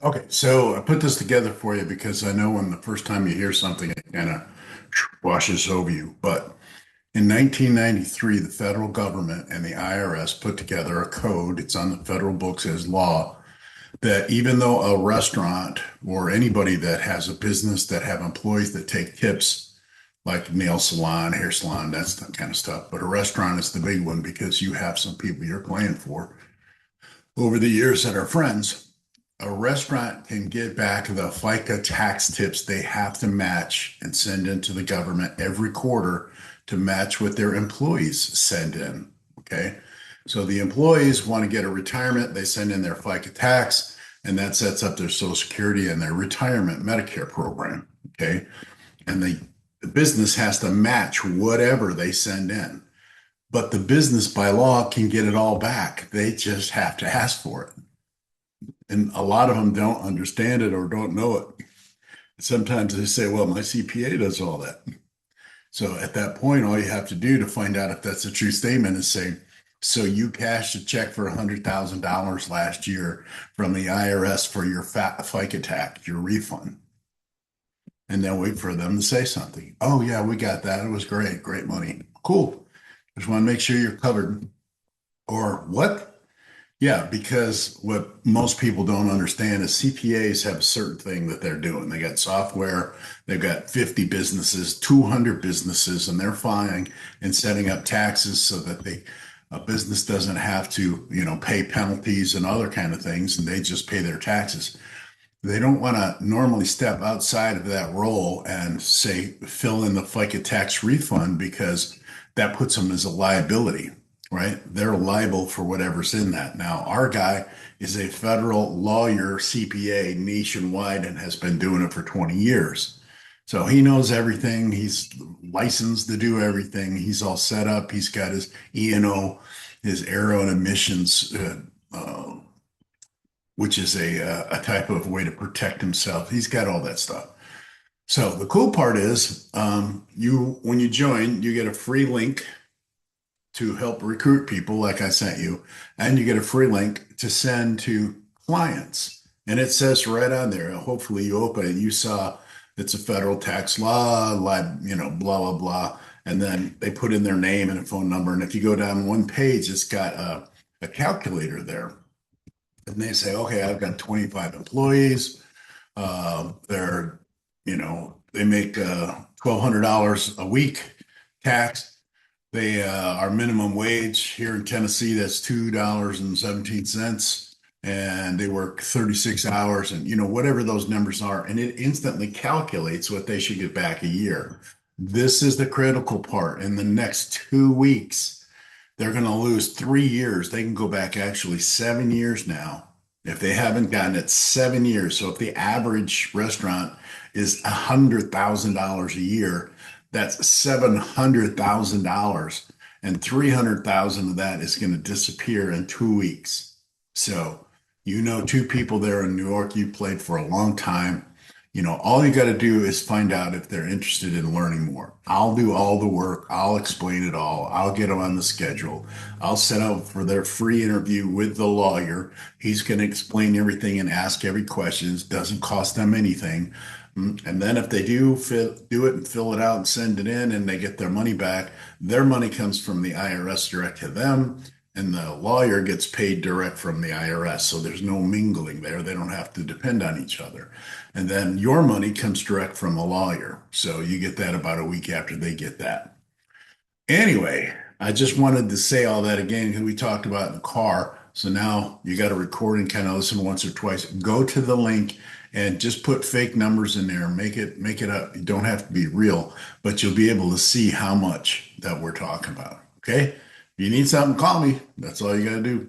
Okay, so I put this together for you because I know when the first time you hear something, it kind of washes over you. But in 1993, the federal government and the IRS put together a code. It's on the federal books as law that even though a restaurant or anybody that has a business that have employees that take tips, like nail salon, hair salon, that's that kind of stuff. But a restaurant is the big one because you have some people you're playing for over the years that are friends. A restaurant can get back the FICA tax tips they have to match and send into the government every quarter to match what their employees send in. Okay. So the employees want to get a retirement, they send in their FICA tax, and that sets up their Social Security and their retirement Medicare program. Okay. And the business has to match whatever they send in. But the business by law can get it all back. They just have to ask for it. And a lot of them don't understand it or don't know it. Sometimes they say, well, my CPA does all that. So at that point, all you have to do to find out if that's a true statement is say, so you cashed a check for $100,000 last year from the IRS for your FICA tax, your refund. And then wait for them to say something. Oh, yeah, we got that. It was great. Great money. Cool. Just want to make sure you're covered. Or what? Yeah, because what most people don't understand is CPAs have a certain thing that they're doing. They got software, they've got 50 businesses, 200 businesses, and they're filing and setting up taxes so that a business doesn't have to, pay penalties and other kind of things, and they just pay their taxes. They don't want to normally step outside of that role and say, fill in the FICA tax refund because that puts them as a liability, right? They're liable for whatever's in that. Now, our guy is a federal lawyer, CPA nationwide, and has been doing it for 20 years. So he knows everything. He's licensed to do everything. He's all set up. He's got his E&O, his aero and emissions which is a type of way to protect himself. He's got all that stuff. So the cool part is, you when you join, you get a free link to help recruit people, like I sent you, and you get a free link to send to clients. And it says right on there. Hopefully, you open it. You saw it's a federal tax law, blah blah blah, and then they put in their name and a phone number. And if you go down one page, it's got a calculator there. And they say, okay, I've got 25 employees. They're, they make $1,200 a week tax. They our minimum wage here in Tennessee, that's $2.17. And they work 36 hours and, whatever those numbers are. And it instantly calculates what they should get back a year. This is the critical part. In the next 2 weeks, they're going to lose 3 years. They can go back actually 7 years now if they haven't gotten it 7 years. So if the average restaurant is $100,000 a year, that's $700,000, and 300,000 of that is going to disappear in 2 weeks. So two people there in New York you played for a long time. All you got to do is find out if they're interested in learning more. I'll do all the work. I'll explain it all. I'll get them on the schedule. I'll set up for their free interview with the lawyer. He's going to explain everything and ask every question. It doesn't cost them anything. And then if they do it and fill it out and send it in and they get their money back, their money comes from the IRS direct to them, and the lawyer gets paid direct from the IRS. So there's no mingling there. They don't have to depend on each other. And then your money comes direct from the lawyer. So you get that about a week after they get that. Anyway, I just wanted to say all that again because we talked about it in the car. So now you got a recording, kind of listen once or twice. Go to the link and just put fake numbers in there. Make it up. You don't have to be real, but you'll be able to see how much that we're talking about. Okay? If you need something, call me. That's all you got to do.